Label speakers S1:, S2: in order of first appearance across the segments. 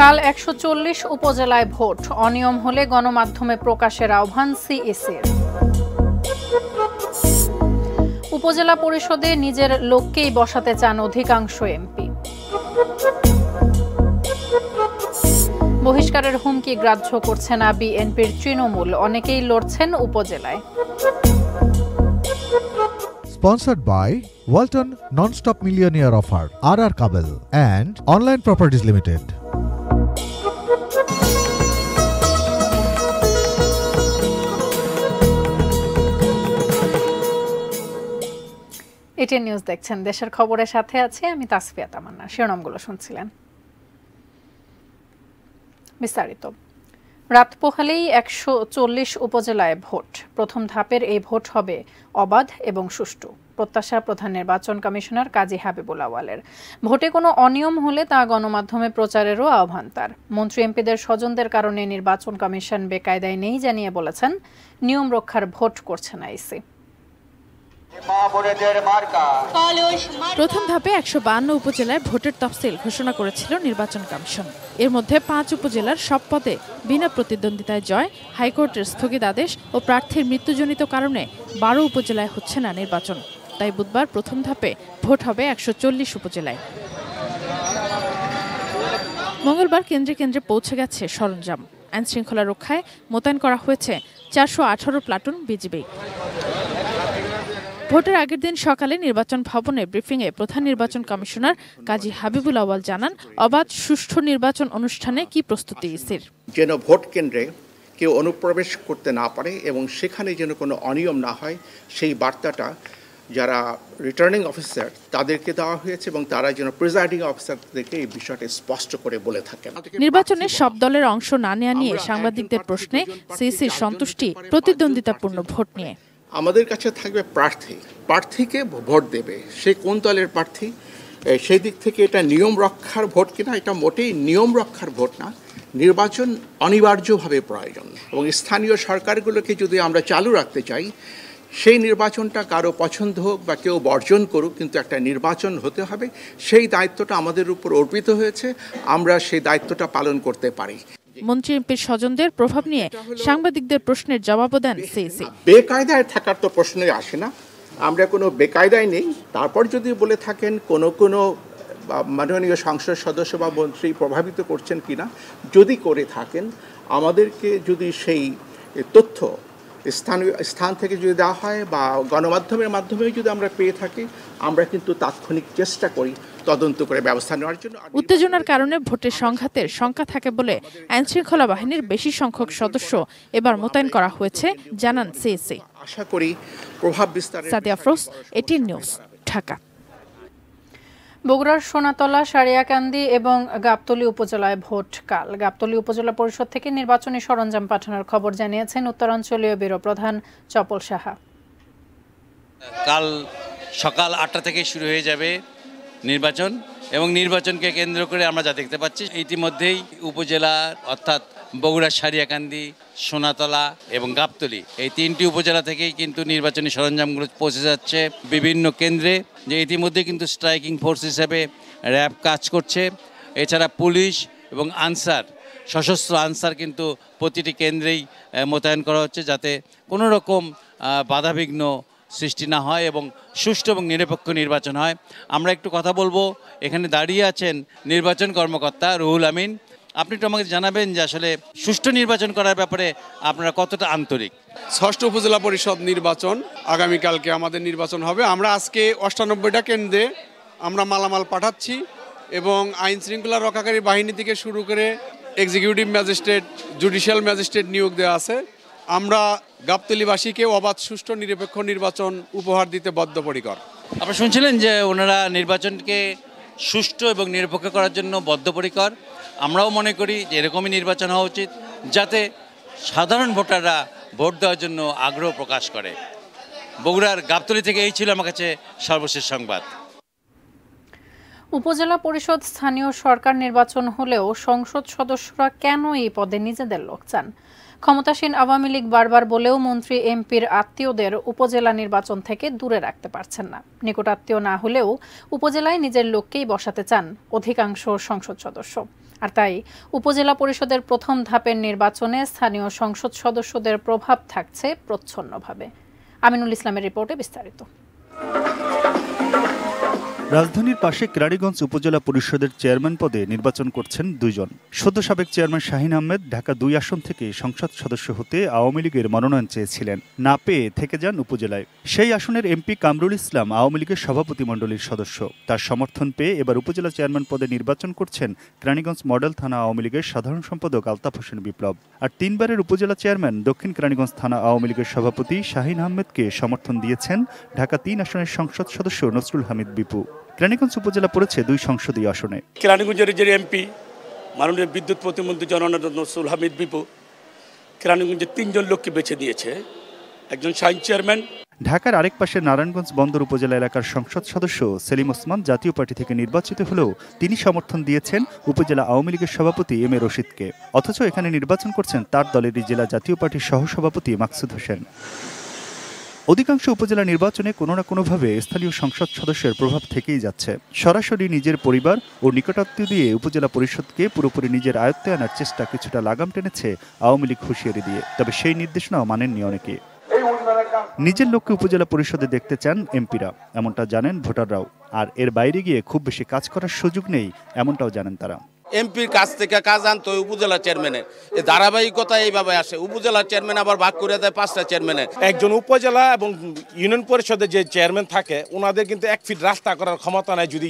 S1: কাল ১৪০ উপজেলায় ভোট, অনিয়ম হলে গণমাধ্যমে প্রকাশের আহ্বান সিইসির। উপজেলা পরিষদে নিজের লোককেই বসাতে চান অধিকাংশ এমপি। বহিষ্কারের হুমকি গ্রাহ্য করছে না বিএনপির তৃণমূল, অনেকেই লড়ছেন উপজেলায়।
S2: Sponsored by Walton Non-Stop Millionaire Offer, RR Kabel and Online Properties Limited.
S1: এটি নিউজ দেখছেন, দেশের খবরের সাথে আছি আমি তাসফিয়া তামান্না। শিরোনামগুলো শুনছিলেন, বিস্তারিত। রাত পোহালেই ১৪০ উপজেলায় ভোট। প্রথম ধাপের এই ভোট হবে অবাধ এবং সুষ্ঠু, প্রত্যাশা প্রধান নির্বাচন কমিশনার কাজী হাবিবুল আওয়ালের। ভোটে কোনো অনিয়ম হলে তা গণমাধ্যমে প্রচারেরও আহ্বান তার। মন্ত্রী এমপিদের স্বজনদের কারণে নির্বাচন কমিশন বেকায়দায় নেই জানিয়ে বলেছেন, নিয়ম রক্ষার ভোট করছে না ইসি।
S3: প্রথম ধাপে ১৫২ উপজেলায় ভোটের তফসিল ঘোষণা করেছিল নির্বাচন কমিশন। এর মধ্যে ৫ উপজেলার সব পদে বিনা প্রতিদ্বন্দ্বিতায় জয়, হাইকোর্টের স্থগিতাদেশ ও প্রার্থীর মৃত্যুজনিত কারণে ১২ উপজেলায় হচ্ছে না নির্বাচন। তাই বুধবার প্রথম ধাপে ভোট হবে ১৪০ উপজেলায়। মঙ্গলবার কেন্দ্রে কেন্দ্রে পৌঁছে গেছে সরঞ্জাম। আইনশৃঙ্খলা রক্ষায় মোতায়েন করা হয়েছে ৪১৮ প্লাটুন বিজিবি। ভোটের আগের দিন সকালে নির্বাচন ভবনে ব্রিফিংয়ে প্রধান নির্বাচন কমিশনার কাজী হাবিবুল আওয়াল জানান, অবাধ সুষ্ঠু নির্বাচন অনুষ্ঠানে কি প্রস্তুতি ইসির।
S4: যেন ভোট কেন্দ্রে কেউ অনুপ্রবেশ করতে না পারে এবং সেখানে যেন কোনো অনিয়ম না হয়, সেই বার্তাটা যারা রিটার্নিং অফিসার তাদেরকে দেওয়া হয়েছে এবং তারা যেন প্রিজাইডিং অফিসারদেরকে এই বিষয়টি স্পষ্ট করে বলে থাকেন।
S3: নির্বাচনে সব দলের অংশ না নেওয়া নিয়ে সাংবাদিকদের প্রশ্নে সিইসির সন্তুষ্টি প্রতিদ্বন্দ্বিতাপূর্ণ ভোট নিয়ে।
S4: আমাদের কাছে থাকবে প্রার্থীকে ভোট দেবে, সে কোন দলের প্রার্থী, সেই দিক থেকে এটা নিয়ম রক্ষার ভোট কিনা, এটা মোটেই নিয়ম রক্ষার ভোট না। নির্বাচন অনিবার্যভাবে প্রয়োজন এবং স্থানীয় সরকারগুলোকে যদি আমরা চালু রাখতে চাই, সেই নির্বাচনটা কারো পছন্দ হোক বা কেউ বর্জন করুক, কিন্তু একটা নির্বাচন হতে হবে। সেই দায়িত্বটা আমাদের উপর অর্পিত হয়েছে, আমরা সেই দায়িত্বটা পালন করতে পারি।
S3: মন্ত্রী এমপির স্বজনদের প্রভাব নিয়ে সাংবাদিকদের প্রশ্নের জবাবও দেন সিইসি।
S4: বেকায়দায় থাকার তো প্রশ্নই আসে না, আমরা কোনো বেকায়দায় নেই। তারপর যদি বলে থাকেন কোনো মাননীয় সংসদ সদস্য বা মন্ত্রী প্রভাবিত করছেন কিনা, যদি করে থাকেন আমাদেরকে যদি সেই তথ্য স্থান থেকে যদি দেওয়া হয় বা গণমাধ্যমের মাধ্যমে যদি আমরা পেয়ে থাকি, আমরা কিন্তু তাৎক্ষণিক চেষ্টা করি তদন্ত করে ব্যবস্থা নেওয়ার জন্য।
S3: উত্তেজনার কারণে ভোটের সংঘাতের শঙ্কা থাকে বলে আইনশৃঙ্খলা বাহিনীর বেশি সংখ্যক সদস্য এবার মোতায়েন করা হয়েছে জানান সিইসি।
S4: আশা করি প্রভাব বিস্তারে।
S3: Sadia Afroz, ATN news, Dhaka.
S1: বগুড়ার সোনাতলা, সারিয়াকান্দি এবং গাবতলী উপজেলায় ভোট কাল। গাবতলী উপজেলা পরিষদ থেকে নির্বাচনী সরঞ্জাম পাঠানোর খবর জানিয়েছেন উত্তরাঞ্চলীয় ব্যুরো প্রধান চপল সাহা।
S5: কাল সকাল ৮টা থেকে শুরু হয়ে যাবে নির্বাচন এবং নির্বাচনকে কেন্দ্র করে আমরা যা দেখতে পাচ্ছি, ইতিমধ্যেই উপজেলা অর্থাৎ বগুড়া, সারিয়াকান্দি, সোনাতলা এবং গাবতলী এই 3টি উপজেলা থেকেই কিন্তু নির্বাচনী সরঞ্জামগুলো পৌঁছে যাচ্ছে বিভিন্ন কেন্দ্রে। যে ইতিমধ্যে কিন্তু স্ট্রাইকিং ফোর্স হিসেবে র্যাব কাজ করছে, এছাড়া পুলিশ এবং আনসার, সশস্ত্র আনসার কিন্তু প্রতিটি কেন্দ্রেই মোতায়েন করা হচ্ছে, যাতে কোনো রকম বাধাবিঘ্ন সৃষ্টি না হয় এবং সুষ্ঠু এবং নিরপেক্ষ নির্বাচন হয়। আমরা একটু কথা বলবো, এখানে দাঁড়িয়ে আছেন নির্বাচন কর্মকর্তা রুহুল আমিন। আপনি একটু আমাকে জানাবেন যে আসলে সুষ্ঠু নির্বাচন করার ব্যাপারে আপনারা কতটা আন্তরিক।
S6: ৬ষ্ঠ উপজেলা পরিষদ নির্বাচন আগামীকালকে আমাদের নির্বাচন হবে। আমরা আজকে ৯৮টা কেন্দ্রে আমরা মালামাল পাঠাচ্ছি এবং আইন শৃঙ্খলা রক্ষাকারী বাহিনী থেকে শুরু করে এক্সিকিউটিভ ম্যাজিস্ট্রেট, জুডিশিয়াল ম্যাজিস্ট্রেট নিয়োগ দেওয়া আছে। আমরা গাবতলীবাসীকে অবাধ সুষ্ঠু নিরপেক্ষ নির্বাচন উপহার দিতে বদ্ধপরিকর।
S5: আপনারা শুনছিলেন যে ওনারা নির্বাচনকে সুষ্ঠু এবং নিরপেক্ষ করার জন্য বদ্ধপরিকর। আমরাও মনে করি যে এরকমই নির্বাচন হওয়া উচিত, যাতে সাধারণ ভোটাররা ভোট দেওয়ার জন্য আগ্রহ প্রকাশ করে। বগুড়ার গাবতলী থেকে এই ছিল আমার কাছে সর্বশেষ সংবাদ।
S1: উপজেলা পরিষদ স্থানীয় সরকার নির্বাচন হলেও সংসদ সদস্যরা কেন এই পদে নিজেদের লোক চান? ক্ষমতাসীন আওয়ামী লীগ বারবার বলেও মন্ত্রী এমপির আত্মীয়দের উপজেলা নির্বাচন থেকে দূরে রাখতে পারছেন না। নিকটাত্মীয় না হলেও উপজেলায় নিজের লোককেই বসাতে চান অধিকাংশ সংসদ সদস্য। আর তাই উপজেলা পরিষদের প্রথম ধাপের নির্বাচনে স্থানীয় সংসদ সদস্যদের প্রভাব থাকছে প্রচ্ছন্নভাবে। আমিনুল ইসলামের রিপোর্টে বিস্তারিত।
S7: রাজধানীর পাশে কেরানীগঞ্জ উপজেলা পরিষদের চেয়ারম্যান পদে নির্বাচন করছেন দুইজন। সদ্য সাবেক চেয়ারম্যান শাহিন আহমেদ ঢাকা ২ আসন থেকে সংসদ সদস্য হতে আওয়ামী লীগের মনোনয়ন চেয়েছিলেন, না পেয়ে থেকে যান উপজেলায়। সেই আসনের এমপি কামরুল ইসলাম আওয়ামী লীগের সভাপতিমণ্ডলীর সদস্য। তার সমর্থন পেয়ে এবার উপজেলা চেয়ারম্যান পদে নির্বাচন করছেন কেরানীগঞ্জ মডেল থানা আওয়ামী লীগের সাধারণ সম্পাদক আলতাফ হোসেন বিপ্লব। আর ৩ বারের উপজেলা চেয়ারম্যান দক্ষিণ কেরানীগঞ্জ থানা আওয়ামী লীগের সভাপতি শাহিন আহমেদকে সমর্থন দিয়েছেন ঢাকা ৩ আসনের সংসদ সদস্য নসরুল হামিদ বিপু। কেরানীগঞ্জ উপজেলা পড়েছে ২ সংসদীয় আসনে।
S8: কেরানীগঞ্জের যে এমপি মাননীয় বিদ্যুৎ প্রতিমন্ত্রী জননেতা নসরুল হামিদ বিপু কেরানীগঞ্জের ৩ জন লোককে বেছে দিয়েছে, একজন শাহিন চেয়ারম্যান।
S7: ঢাকার আরেক পাশে নারায়ণগঞ্জ বন্দর উপজেলা এলাকার সংসদ সদস্য সেলিম ওসমান জাতীয় পার্টি থেকে নির্বাচিত হলেও তিনি সমর্থন দিয়েছেন উপজেলা আওয়ামী লীগের সভাপতি এম এ রশিদকে। অথচ এখানে নির্বাচন করছেন তার দলেরই জেলা জাতীয় পার্টির সহসভাপতি মাকসুদ হোসেন। অধিকাংশ উপজেলা নির্বাচনে কোনো না কোনোভাবে স্থানীয় সংসদ সদস্যের প্রভাব থেকেই যাচ্ছে। সরাসরি নিজের পরিবার ও নিকটাত্মীয় দিয়ে উপজেলা পরিষদকে পুরোপুরি নিজের আয়ত্তে আনার চেষ্টা কিছুটা লাগাম টেনেছে আওয়ামী লীগ হুঁশিয়ারি দিয়ে। তবে সেই নির্দেশনাও মানেননি অনেকে। নিজের লোককে উপজেলা পরিষদে দেখতে চান এমপিরা, এমনটা জানেন ভোটাররাও। আর এর বাইরে গিয়ে খুব বেশি কাজ করার সুযোগ নেই, এমনটাও জানেন তারা।
S9: এমপির কাছ থেকে কাজ আনতো উপজেলা চেয়ারম্যানের, এই ধারাবাহিকতা এইভাবে আসে। উপজেলা চেয়ারম্যান আবার ভাগ করে দেয় 5টা চেয়ারম্যানের।
S10: একজন উপজেলা এবং ইউনিয়ন পরিষদের যে চেয়ারম্যান থাকে ওনাদের কিন্তু 1 ফিট রাস্তা করার ক্ষমতা নাই যদি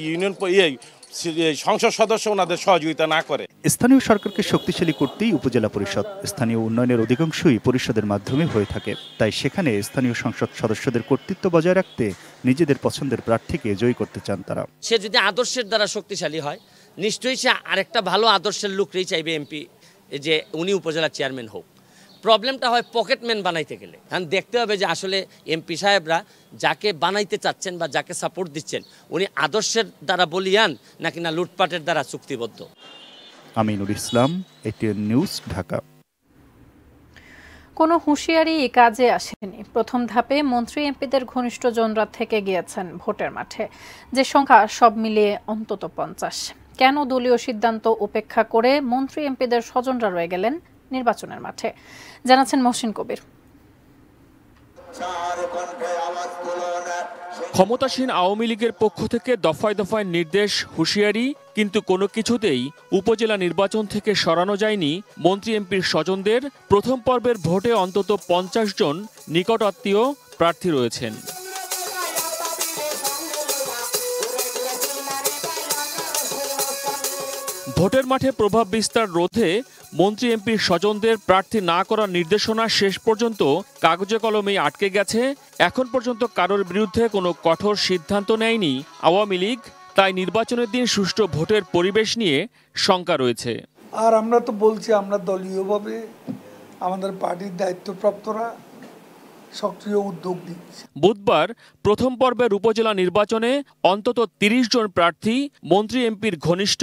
S10: সংসদ সদস্য ওনাদের সহযোগিতা না করে।
S7: স্থানীয় সরকারকে শক্তিশালী করতেই উপজেলা পরিষদ। স্থানীয় উন্নয়নের অধিকাংশই পরিষদের মাধ্যমে হয়ে থাকে। তাই সেখানে স্থানীয় সংসদ সদস্যদের কর্তৃত্ব বজায় রাখতে নিজেদের পছন্দের প্রার্থীকে জয়ী করতে চান তারা।
S11: সে যদি আদর্শের দ্বারা শক্তিশালী হয় নিশ্চয়ই সে আরেকটা ভালো আদর্শের লোককেই চাইবে এমপি যে উনি উপজেলা চেয়ারম্যান হোক। প্রবলেমটা হয় পকেটম্যান বানাইতে গেলে। কারণ দেখতে হবে যে আসলে এমপি সাহেবরা যাকে বানাইতে চাচ্ছেন বা যাকে সাপোর্ট দিচ্ছেন উনি আদর্শের দ্বারা বলিয়ান নাকি না লুটপাটের দ্বারা চুক্তিবদ্ধ।
S7: Aminul Islam, ATN news, Dhaka.
S1: কোনো হুঁশিয়ারি কাজে আসেনি। প্রথম ধাপে মন্ত্রী এমপিদের ঘনিষ্ঠজনরা থেকে গিয়েছেন ভোটের মাঠে, যে সংখ্যা সব মিলিয়ে অন্তত 50। কেন দলীয় সিদ্ধান্ত উপেক্ষা করে মন্ত্রী এমপিদের স্বজনরা রয়ে গেলেন নির্বাচনের মাঠে, জানাচ্ছেন মহসিন কবির।
S12: ক্ষমতাসীন আওয়ামী লীগের পক্ষ থেকে দফায় দফায় নির্দেশ, হুঁশিয়ারি, কিন্তু কোনো কিছুতেই উপজেলা নির্বাচন থেকে সরানো যায়নি মন্ত্রী এমপির স্বজনদের। প্রথম পর্বের ভোটে অন্তত 50 জন নিকট আত্মীয় প্রার্থী রয়েছেন। ভোটের মাঠে প্রভাব বিস্তার রোধে মন্ত্রী এমপির স্বজনদের প্রার্থী না করার নির্দেশনা শেষ পর্যন্ত কাগজে কলমেই আটকে গেছে। এখন পর্যন্ত কারোর বিরুদ্ধে কোনো কঠোর সিদ্ধান্ত নেয়নি আওয়ামী লীগ। তাই নির্বাচনের দিন সুষ্ঠু ভোটের পরিবেশ নিয়ে শঙ্কা রয়েছে।
S13: আর আমরা তো বলছি আমরা দলীয়ভাবে আমাদের পার্টির দায়িত্বপ্রাপ্তরা সক্রিয় উদ্যোগ নিচ্ছে।
S12: বুধবার প্রথম পর্বের উপজেলা নির্বাচনে অন্তত 30 জন প্রার্থী মন্ত্রী এমপির ঘনিষ্ঠ,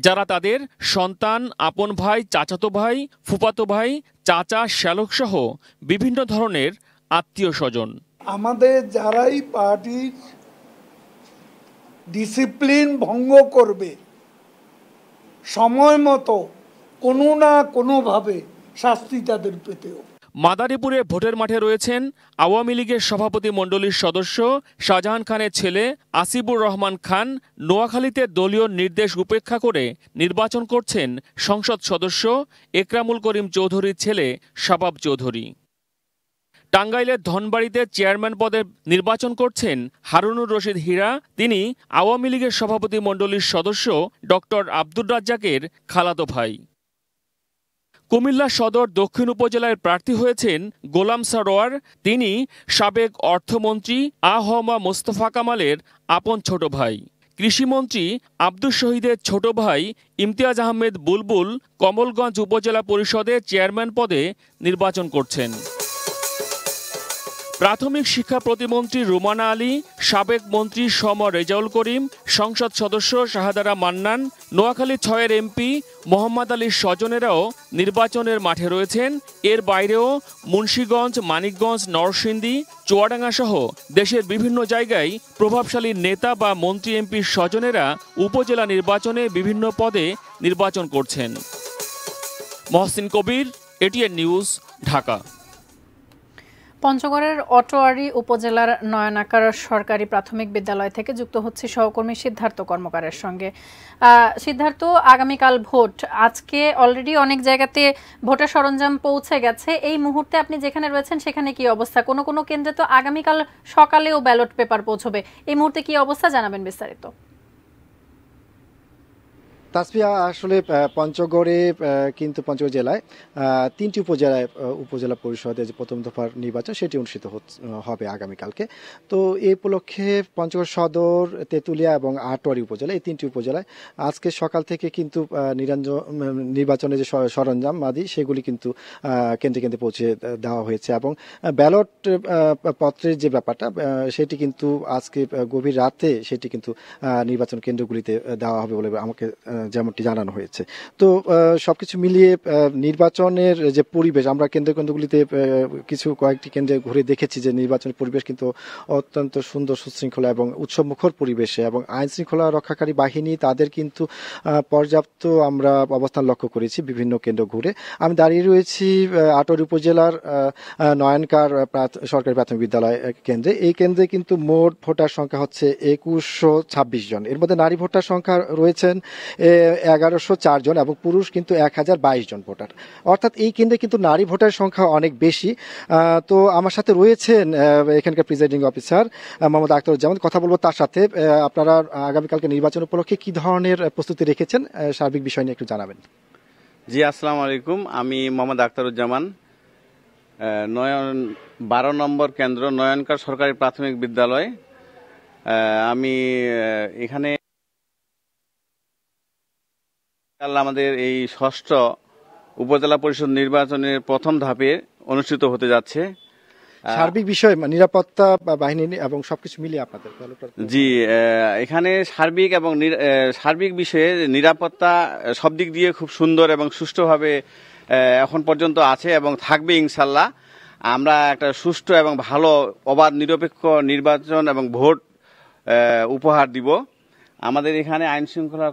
S12: যারা তাদের সন্তান, আপন ভাই, চাচাতো ভাই, ফুফাতো ভাই, চাচা, শ্যালক সহ বিভিন্ন ধরনের আত্মীয় স্বজন।
S13: আমাদের যারাই পার্টির ডিসিপ্লিন ভঙ্গ করবে সময় মতো কোনো না কোনোভাবে শাস্তি তাদের পেতেও।
S12: মাদারীপুরে ভোটের মাঠে রয়েছেন আওয়ামী লীগের সভাপতি মণ্ডলীর সদস্য শাহজাহান খানের ছেলে আসিবুর রহমান খান। নোয়াখালীতে দলীয় নির্দেশ উপেক্ষা করে নির্বাচন করছেন সংসদ সদস্য একরামুল করিম চৌধুরীর ছেলে শাবাব চৌধুরী। টাঙ্গাইলের ধনবাড়িতে চেয়ারম্যান পদে নির্বাচন করছেন হারুনুর রশিদ হীরা। তিনি আওয়ামী লীগের সভাপতি মণ্ডলীর সদস্য ডক্টর আব্দুর রাজ্জাকের খালাতো ভাই। কুমিল্লা সদর দক্ষিণ উপজেলায় প্রার্থী হয়েছেন গোলাম সরোয়ার। তিনি সাবেক অর্থমন্ত্রী আহমা মোস্তফা কামালের আপন ছোট ভাই। কৃষিমন্ত্রী আব্দুস শহীদের ছোট ভাই ইমতিয়াজ আহমেদ বুলবুল কমলগঞ্জ উপজেলা পরিষদের চেয়ারম্যান পদে নির্বাচন করছেন। প্রাথমিক শিক্ষা প্রতিমন্ত্রী রুমানা আলী, সাবেক মন্ত্রী সম রেজাউল করিম, সংসদ সদস্য শাহাদারা মান্নান, নোয়াখালী ৬-এর এমপি মোহাম্মদ আলীর স্বজনেরাও নির্বাচনের মাঠে রয়েছেন। এর বাইরেও মুন্সিগঞ্জ, মানিকগঞ্জ, নরসিংদী, চুয়াডাঙ্গা সহ দেশের বিভিন্ন জায়গায় প্রভাবশালী নেতা বা মন্ত্রী এমপির স্বজনেরা উপজেলা নির্বাচনে বিভিন্ন পদে নির্বাচন করছেন। মহসিন কবির, এটিএন নিউজ, ঢাকা।
S1: পঞ্চগড়ের অটোয়ারী উপজেলার নয়নাকার সরকারি প্রাথমিক বিদ্যালয় থেকে যুক্ত হচ্ছে সহকর্মী সিদ্ধার্থ কর্মকারের সঙ্গে। সিদ্ধার্থ, আগামীকাল ভোট, আজকে অলরেডি অনেক জায়গাতে ভোটের সরঞ্জাম পৌঁছে গেছে। এই মুহূর্তে আপনি যেখানে রয়েছেন সেখানে কি অবস্থা? কোনো কোনো কেন্দ্রে তো আগামীকাল সকালেও ব্যালট পেপার পৌঁছবে। এই মুহূর্তে কি অবস্থা, জানাবেন বিস্তারিত।
S14: তাসফিয়া, আসলে পঞ্চগড়ে কিন্তু পঞ্চগড় জেলায় 3টি উপজেলা পরিষদে যে প্রথম দফার নির্বাচন সেটি অনুষ্ঠিত হবে আগামীকালকে। তো এই উপলক্ষে পঞ্চগড় সদর, তেঁতুলিয়া এবং আটোয়ারী উপজেলা, এই 3টি উপজেলায় আজকে সকাল থেকে কিন্তু নির্বাচনের যে সরঞ্জাম আদি সেগুলি কিন্তু কেন্দ্রে কেন্দ্রে পৌঁছে দেওয়া হয়েছে এবং ব্যালট পত্রের যে ব্যাপারটা সেটি কিন্তু আজকে গভীর রাতে সেটি কিন্তু নির্বাচন কেন্দ্রগুলিতে দেওয়া হবে বলে আমাকে যেমনটি জানানো হয়েছে। তো সবকিছু মিলিয়ে নির্বাচনের যে পরিবেশ, আমরা কেন্দ্রগুলিতে কয়েকটি কেন্দ্রে ঘুরে দেখেছি যে নির্বাচনের পরিবেশ কিন্তু অত্যন্ত সুন্দর, সুশৃঙ্খলা এবং উৎসবমুখর পরিবেশে, এবং আইন শৃঙ্খলা রক্ষাকারী বাহিনী তাদের কিন্তু পর্যাপ্ত আমরা অবস্থান লক্ষ্য করেছি বিভিন্ন কেন্দ্র ঘুরে। আমি দাঁড়িয়ে রয়েছি আটোয়ারী উপজেলার নয়নকার সরকারি প্রাথমিক বিদ্যালয় কেন্দ্রে। এই কেন্দ্রে কিন্তু মোট ভোটার সংখ্যা হচ্ছে 2126 জন। এর মধ্যে নারী ভোটার সংখ্যা রয়েছেন 1104 জন এবং পুরুষ কিন্তু 1022 জন ভোটার। অর্থাৎ এই কেন্দ্রে কিন্তু নারী ভোটার সংখ্যা অনেক বেশি। তো আমার সাথে রয়েছেন এখানকার প্রিজাইডিং অফিসার মোহাম্মদ আখতারুজ্জামান, কথা বলবো তার সাথে। আপনারা আগামীকালকে নির্বাচন উপলক্ষে কি ধরনের প্রস্তুতি রেখেছেন, সার্বিক বিষয় নিয়ে একটু জানাবেন।
S9: জি, আসসালামু আলাইকুম। আমি মোহাম্মদ আখতারুজ্জামান, 12 নম্বর কেন্দ্র নয়নকার সরকারি প্রাথমিক বিদ্যালয়। আমি এখানে আমাদের এই 6ষ্ঠ উপজেলা পরিষদ নির্বাচনের প্রথম ধাপে অনুষ্ঠিত হতে যাচ্ছে।
S14: সার্বিক বিষয় নিরাপত্তা বাহিনী এবং সবকিছু মিলিয়ে আপনাদের?
S9: জি, এখানে সার্বিক বিষয়ে নিরাপত্তা সব দিক দিয়ে খুব সুন্দর এবং সুষ্ঠুভাবে এখন পর্যন্ত আছে এবং থাকবে ইনশাল্লাহ। আমরা একটা সুষ্ঠু এবং ভালো অবাধ নিরপেক্ষ নির্বাচন এবং ভোট উপহার দিব। আমাদের এখানে আইন শৃঙ্খলা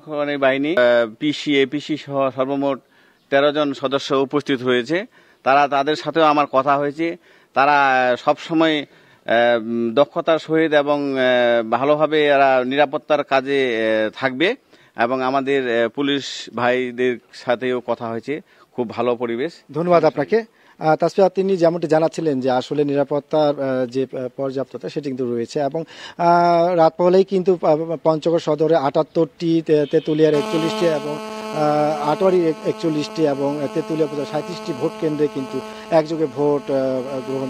S9: বাহিনী, পিসি, এপিসি সহ সর্বমোট 13 জন সদস্য উপস্থিত হয়েছে। তাদের সাথেও আমার কথা হয়েছে। তারা সবসময় দক্ষতার সহিত এবং ভালোভাবে এরা নিরাপত্তার কাজে থাকবে এবং আমাদের পুলিশ ভাইদের সাথেও কথা হয়েছে। খুব ভালো পরিবেশ।
S14: ধন্যবাদ আপনাকে। তাছাড়া তিনি যেমনটি জানাচ্ছিলেন যে আসলে নিরাপত্তার যে পর্যাপ্ততা সেটি কিন্তু রয়েছে এবং রাত পহলেই কিন্তু পঞ্চগড় সদরে 78টি, তেঁতুলিয়ার 41টি এবং আটোয়ারী 41টি এবং তেঁতুলিয়া 37টি ভোট কেন্দ্রে কিন্তু একযোগে ভোট গ্রহণ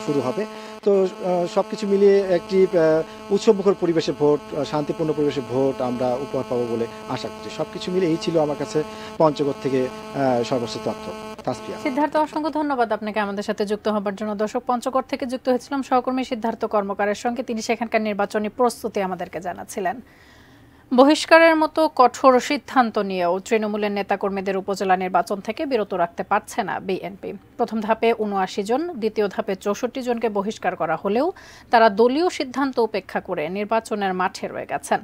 S14: শুরু হবে। তো সবকিছু মিলিয়ে একটি উৎসবমুখর পরিবেশে ভোট, শান্তিপূর্ণ পরিবেশে ভোট আমরা উপহার পাবো বলে আশা করছি। সবকিছু মিলে এই ছিল আমার কাছে পঞ্চগড় থেকে সর্বশেষ তথ্য।
S1: সিদ্ধার্থ, অসংখ্য ধন্যবাদ আপনাকে আমাদের সাথে যুক্ত হবার জন্য। দর্শক, পঞ্চগড় থেকে যুক্ত হয়েছিলাম সহকর্মী সিদ্ধার্থ কর্মকারের সঙ্গে। তিনি সেখানকার নির্বাচনী প্রস্তুতি আমাদেরকে জানাচ্ছিলেন। বহিষ্কারের মতো কঠোর সিদ্ধান্ত নিয়েও তৃণমূলের নেতাকর্মীদের উপজেলা নির্বাচন থেকে বিরত রাখতে পারছে না বিএনপি। প্রথম ধাপে 79 জন, দ্বিতীয় ধাপে 64 জনকে বহিষ্কার করা হলেও তারা দলীয় সিদ্ধান্ত উপেক্ষা করে নির্বাচনের মাঠে রয়ে গেছেন।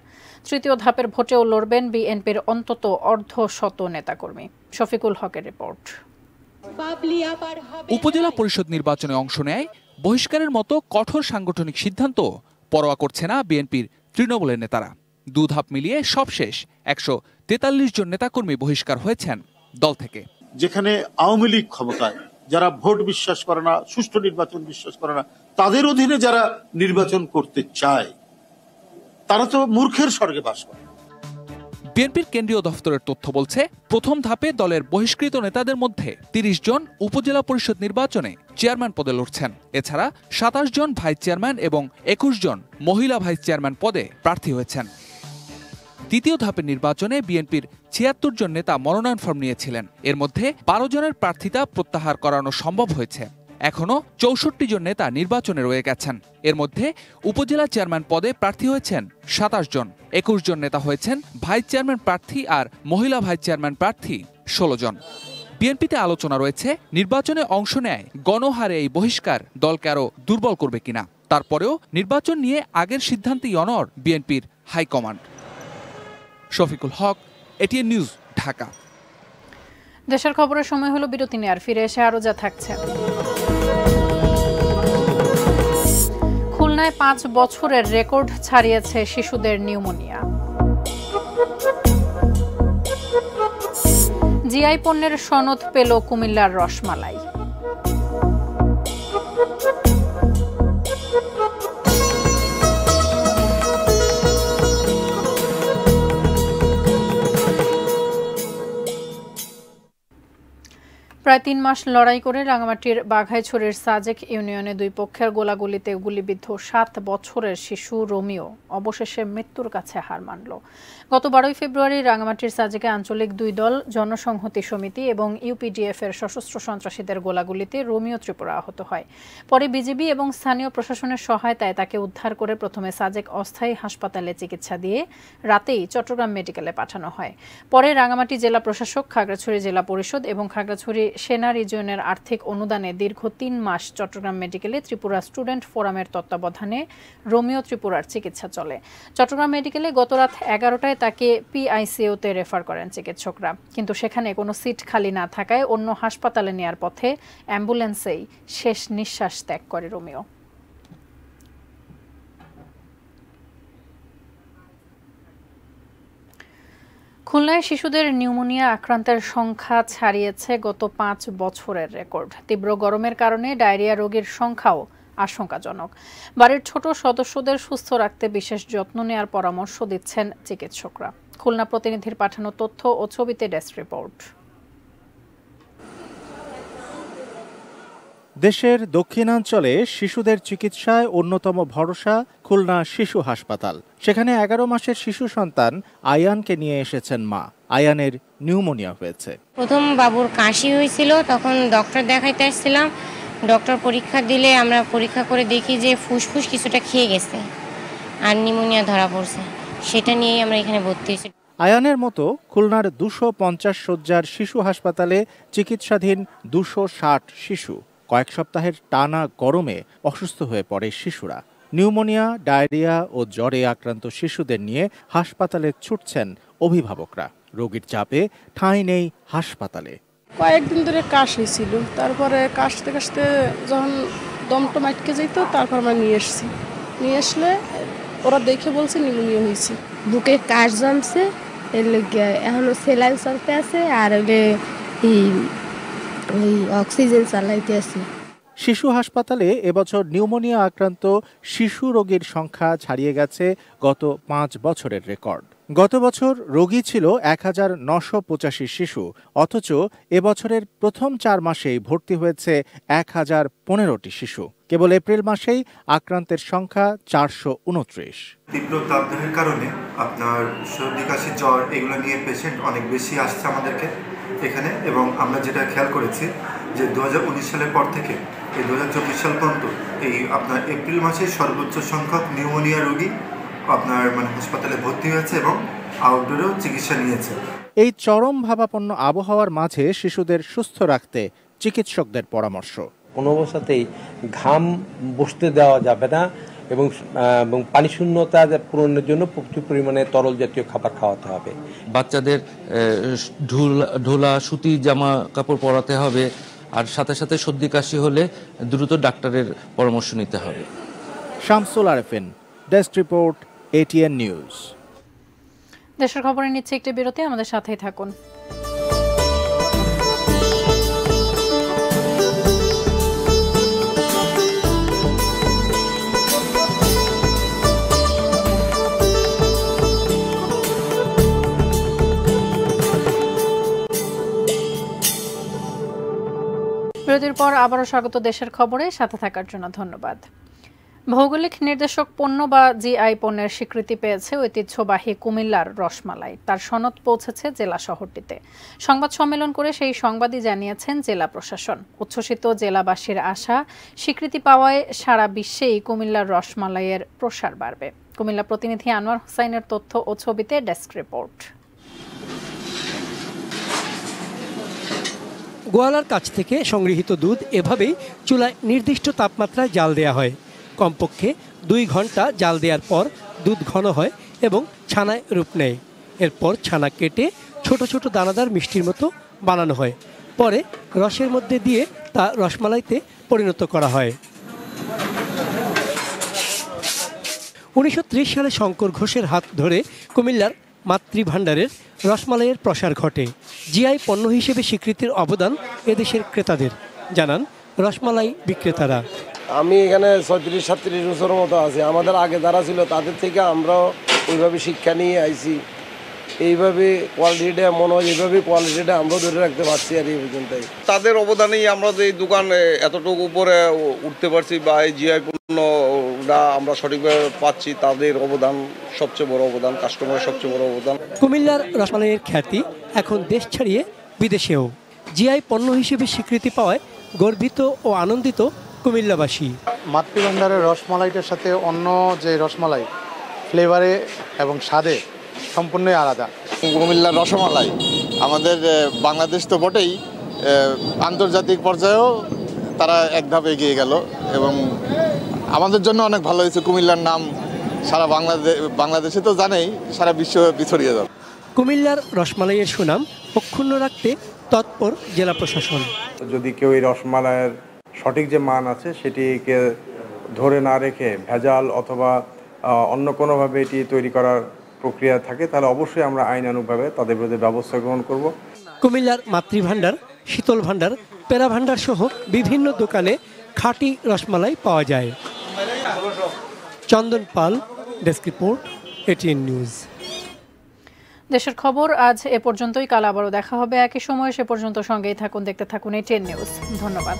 S1: তৃতীয় ধাপের ভোটেও লড়বেন বিএনপির অন্তত অর্ধশত নেতাকর্মী। শফিকুল হকের রিপোর্ট।
S15: উপজেলা পরিষদ নির্বাচনে অংশ নেয় বহিষ্কারের মতো কঠোর সাংগঠনিক সিদ্ধান্ত পরোয়া করছে না বিএনপির তৃণমূলের নেতারা। 2 ধাপ মিলিয়ে সবশেষ 143 জন নেতাকর্মী বহিষ্কার হয়েছেন দল থেকে।
S16: যেখানে আওয়ামী লীগ ক্ষমতায়, যারা ভোট বিশ্বাস করে না, সুষ্ঠু নির্বাচন বিশ্বাস করে না, তাদের অধীনে যারা নির্বাচন করতে চায় তারা তো মূর্খের স্বর্গে বাস করে।
S15: বিএনপির কেন্দ্রীয় দফতরের তথ্য বলছে, প্রথম ধাপে দলের বহিষ্কৃত নেতাদের মধ্যে 30 জন উপজেলা পরিষদ নির্বাচনে চেয়ারম্যান পদে লড়ছেন। এছাড়া 27 জন ভাইস চেয়ারম্যান এবং 21 জন মহিলা ভাইস চেয়ারম্যান পদে প্রার্থী হয়েছেন। তৃতীয় ধাপের নির্বাচনে বিএনপির 76 জন নেতা মনোনয়ন ফর্ম নিয়েছিলেন। এর মধ্যে 12 জনের প্রার্থিতা প্রত্যাহার করানো সম্ভব হয়েছে। এখনও 64 জন নেতা নির্বাচনে রয়ে গেছেন। এর মধ্যে উপজেলা চেয়ারম্যান পদে প্রার্থী হয়েছেন 27 জন, 21 জন নেতা হয়েছেন ভাইস চেয়ারম্যান প্রার্থী আর মহিলা ভাইস চেয়ারম্যান প্রার্থী 16 জন। বিএনপিতে আলোচনা রয়েছে নির্বাচনে অংশ নেয় গণহারে এই বহিষ্কার দলকে আরও দুর্বল করবে কিনা। তারপরেও নির্বাচন নিয়ে আগের সিদ্ধান্তেই অনড় বিএনপির হাইকমান্ড। শফিকুল হক, এটিএন নিউজ, ঢাকা।
S1: দেশের খবরের সময় হলো বিরতি নেয়ার, ফিরে এসে আরো যা থাকছে। খুলনায় 5 বছরের রেকর্ড ছাড়িয়েছে শিশুদের নিউমোনিয়া। জিআই পণ্যের সনদ পেল কুমিল্লার রসমালাই। প্রায় 3 মাস লড়াই করে রাঙামাটির বাঘাইছড়ির সাজেক ইউনিয়নে 2 পক্ষের গোলাগুলিতে গুলিবিদ্ধ 7 বছরের শিশু রোমিও অবশেষে মৃত্যুর কাছে হার মানল। গত 12 ফেব্রুয়ারি রাঙামাটির সাজেকে আঞ্চলিক 2 দল, জনসংহতি সমিতি এবং ইউপিডিএফ এর সশস্ত্র সন্ত্রাসীদের গোলাগুলিতে রোমিও ত্রিপুরা আহত হয়। পরে বিজিবি এবং স্থানীয় প্রশাসনের সহায়তায় তাকে উদ্ধার করে প্রথমে সাজেক অস্থায়ী হাসপাতালে চিকিৎসা দিয়ে রাতেই চট্টগ্রাম মেডিকেলে পাঠানো হয়। পরে রাঙামাটি জেলা প্রশাসক, খাগড়াছড়ি জেলা পরিষদ এবং খাগড়াছড়ি সেনা রিজিয়নের আর্থিক অনুদানে দীর্ঘ 3 মাস চট্টগ্রাম মেডিকেলে ত্রিপুরা স্টুডেন্ট ফোরামের তত্ত্বাবধানে রোমিও ত্রিপুরার চিকিৎসা চলে। চট্টগ্রাম মেডিকেলে গত রাত 11টায় তাকে পিআইসিইউতে রেফার করেন চিকিৎসকরা, কিন্তু সেখানে কোনো সিট খালি না থাকায় অন্য হাসপাতালে নেয়ার পথে অ্যাম্বুলেন্সেই শেষ নিঃশ্বাস ত্যাগ করে রোমিও। খুলনায় শিশুদের নিউমোনিয়া আক্রান্তের সংখ্যা ছাড়িয়েছে গত 5 বছরের রেকর্ড। তীব্র গরমের কারণে ডায়রিয়া রোগীর সংখ্যাও আশঙ্কাজনক। বাড়ির ছোট সদস্যদের সুস্থ রাখতে বিশেষ যত্ন নেওয়ার পরামর্শ দিচ্ছেন চিকিৎসকরা। খুলনা প্রতিনিধির পাঠানো তথ্য ও ছবিতে ডেস্ক রিপোর্ট।
S17: দেশের দক্ষিণাঞ্চলে শিশুদের চিকিৎসায় অন্যতম ভরসা খুলনা শিশু হাসপাতাল। সেখানে 11 মাসের শিশু সন্তান আয়ানকে নিয়ে এসেছেন মা। আয়ানের নিউমোনিয়া হয়েছে।
S18: প্রথম বাবুর কাশি হয়েছিল, তখন ডক্টর দেখাইতে আসছিলাম। ডক্টর পরীক্ষা দিলে আমরা পরীক্ষা করে দেখি যে ফুসফুস কিছুটা খেয়ে গেছে আর নিউমোনিয়া ধরা পড়ছে। সেটা নিয়েই আমরা এখানে ভর্তি হয়েছি।
S17: আয়ানের মতো খুলনার 250 শয্যার শিশু হাসপাতালে চিকিৎসাধীন 260 শিশু। কয়েক সপ্তাহের টানা গরমে অসুস্থ হয়ে পড়ে শিশুরা। নিউমোনিয়া, ডায়রিয়া ও জ্বরে আক্রান্ত শিশুদের নিয়ে হাসপাতালে ছুটছেন অভিভাবকরা। রোগীর চাপে ঠাঁই নেই হাসপাতালে।
S19: কয়েকদিন ধরে কাশ হয়েছিল, তারপরে কাশতে কাশতে যখন দমটম আটকে যেত, তারপর আমরা নিয়ে আসলে ওরা দেখে বলছে নিউমোনিয়া হয়েছে।
S20: বুকে কাশ জমছে, এর লেগে এখনো সেলাইন চলতে আছে আর ওই অক্সিজেন চালাইতে আছে।
S17: শিশু হাসপাতালে এবছর নিউমোনিয়া আক্রান্ত শিশু রোগীর সংখ্যা ছাড়িয়ে গেছে গত 5 বছরের রেকর্ড। গত বছর রোগী ছিল 1985 শিশু, অথচ এবছরের প্রথম 4 মাসেই ভর্তি হয়েছে 1015টি শিশু। কেবল এপ্রিল মাসেই আক্রান্তের সংখ্যা 429।
S21: তীব্র তাপদাহের কারণে আপনার সর্দি, কাশি, জ্বর এগুলো নিয়ে পেশেন্ট অনেক বেশি আসছে আমাদেরকে এখানে। এবং আমরা যেটা খেয়াল করেছি যে 2019 সালের পর থেকে এই 2024 সাল পর্যন্ত এই আপনার এপ্রিল মাসে সর্বোচ্চ সংখ্যক নিউমোনিয়া রোগী আপনার হাসপাতালে ভর্তি হয়েছে এবং আউটডোরেও চিকিৎসা নিয়েছে।
S17: এই চরম ভাবাপন্ন আবহাওয়ার মাঝে শিশুদের সুস্থ রাখতে চিকিৎসকদের পরামর্শ,
S22: কোনো অবস্থাতেই ঘাম বসতে দেওয়া যাবে না এবং পানি শূন্যতা পূরণের জন্য প্রচুর পরিমাণে তরল জাতীয় খাবার খাওয়াতে হবে।
S23: বাচ্চাদের ঢোলা সুতি জামা কাপড় পরাতে হবে, আর সাথে সাথে সর্দি কাশি হলে দ্রুত ডাক্তারের পরামর্শ নিতে হবে।
S17: Shamsul Arefin, desk report, ATN news.
S1: দেশের খবরে নিচ্ছে একটি বিরতি, আমাদের সাথেই থাকুন। বিরতির পর আবারও স্বাগত দেশের খবরে, সাথে থাকার জন্য ধন্যবাদ। ভৌগোলিক নির্দেশক পণ্য বা জিআই পণ্যের স্বীকৃতি পেয়েছে ঐতিহ্যবাহী কুমিল্লার রসমালাই। তার সনদ পৌঁছেছে জেলা শহরটিতে। সংবাদ সম্মেলন করে সেই সংবাদই জানিয়েছেন জেলা প্রশাসন। উচ্ছ্বসিত জেলাবাসীর আশা, স্বীকৃতি পাওয়ায় সারা বিশ্বেই কুমিল্লার রসমালাইয়ের প্রসার বাড়বে। কুমিল্লা প্রতিনিধি আনোয়ার হোসাইনের তথ্য ও ছবিতে ডেস্ক রিপোর্ট।
S2: গোয়ালার কাছ থেকে সংগৃহীত দুধ এভাবেই চুলায় নির্দিষ্ট তাপমাত্রায় জাল দেওয়া হয়। কমপক্ষে 2 ঘন্টা জাল দেওয়ার পর দুধ ঘন হয় এবং ছানায় রূপ নেয়। এরপর ছানা কেটে ছোট ছোট দানাদার মিষ্টির মতো বানানো হয়। পরে রসের মধ্যে দিয়ে তা রসমালাইতে পরিণত করা হয়। 1930 সালে শঙ্কর ঘোষের হাত ধরে কুমিল্লার মাতৃভাণ্ডারের রসমালাইয়ের প্রসার ঘটে। জিআই পণ্য হিসেবে স্বীকৃতির অবদান এদেশের ক্রেতাদের, জানান রসমালাই বিক্রেতারা।
S3: আমি এখানে 36-37 বছর মতো আছি। আমাদের আগে যারা ছিল তাদের থেকে আমরাও এইভাবে শিক্ষা নিয়ে আইছি। এইভাবে কোয়ালিটিটা মনে হয়, এইভাবে কোয়ালিটিটা আমরা ধরে রাখতে পারছি আর এই পর্যন্তই।
S4: তাদের অবদানেই আমরা যে এই দোকান এতটুকু উপরে উঠতে পারছি বা এই জিআই পণ্যটা আমরা সঠিকভাবে পাচ্ছি, তাদের অবদান সবচেয়ে বড় অবদান, কাস্টমারের সবচেয়ে বড় অবদান।
S2: কুমিল্লার রসমালাইয়ের খ্যাতি এখন দেশ ছাড়িয়ে বিদেশেও। জিআই পণ্য হিসেবে স্বীকৃতি পাওয়ায় গর্বিত ও আনন্দিত কুমিল্লাবাসী।
S24: মাতৃভাণ্ডারের রসমালাইটার সাথে অন্য যে রসমালাই ফ্লেভারে এবং স্বাদে সম্পূর্ণই আলাদা।
S25: কুমিল্লার রসমালাই আমাদের বাংলাদেশ তো বটেই, আন্তর্জাতিক পর্যায়েও তারা এক ধাপ এগিয়ে গেল এবং আমাদের জন্য অনেক ভালো হয়েছে। কুমিল্লার নাম সারা বাংলাদেশে তো জানেই, সারা বিশ্ব ছড়িয়ে যাবে।
S2: কুমিল্লার রসমালাইয়ের সুনাম অক্ষুণ্ণ রাখতে তৎপর জেলা প্রশাসন।
S26: যদি কেউ এই রসমালাইয়ের সঠিক যে মান আছে সেটিকে ধরে না রেখে ভেজাল অথবা অন্য কোনোভাবে এটি তৈরি করার প্রক্রিয়া থাকে, তাহলে অবশ্যই আমরা আইনানুগভাবে তাদের বিরুদ্ধে ব্যবস্থা গ্রহণ করব।
S2: কুমিল্লার মাতৃভাণ্ডার, শীতল ভাণ্ডার, পেরা ভাণ্ডার সহ বিভিন্ন দোকানে খাঁটি রসমালাই পাওয়া যায়। চন্দন পাল, ডেস্ক রিপোর্ট, এটিএন নিউজ।
S1: দেশের খবর আজ এ পর্যন্তই। কাল আবারও দেখা হবে একই সময়। সে পর্যন্ত সঙ্গেই থাকুন, দেখতে থাকুন এটিএন নিউজ। ধন্যবাদ।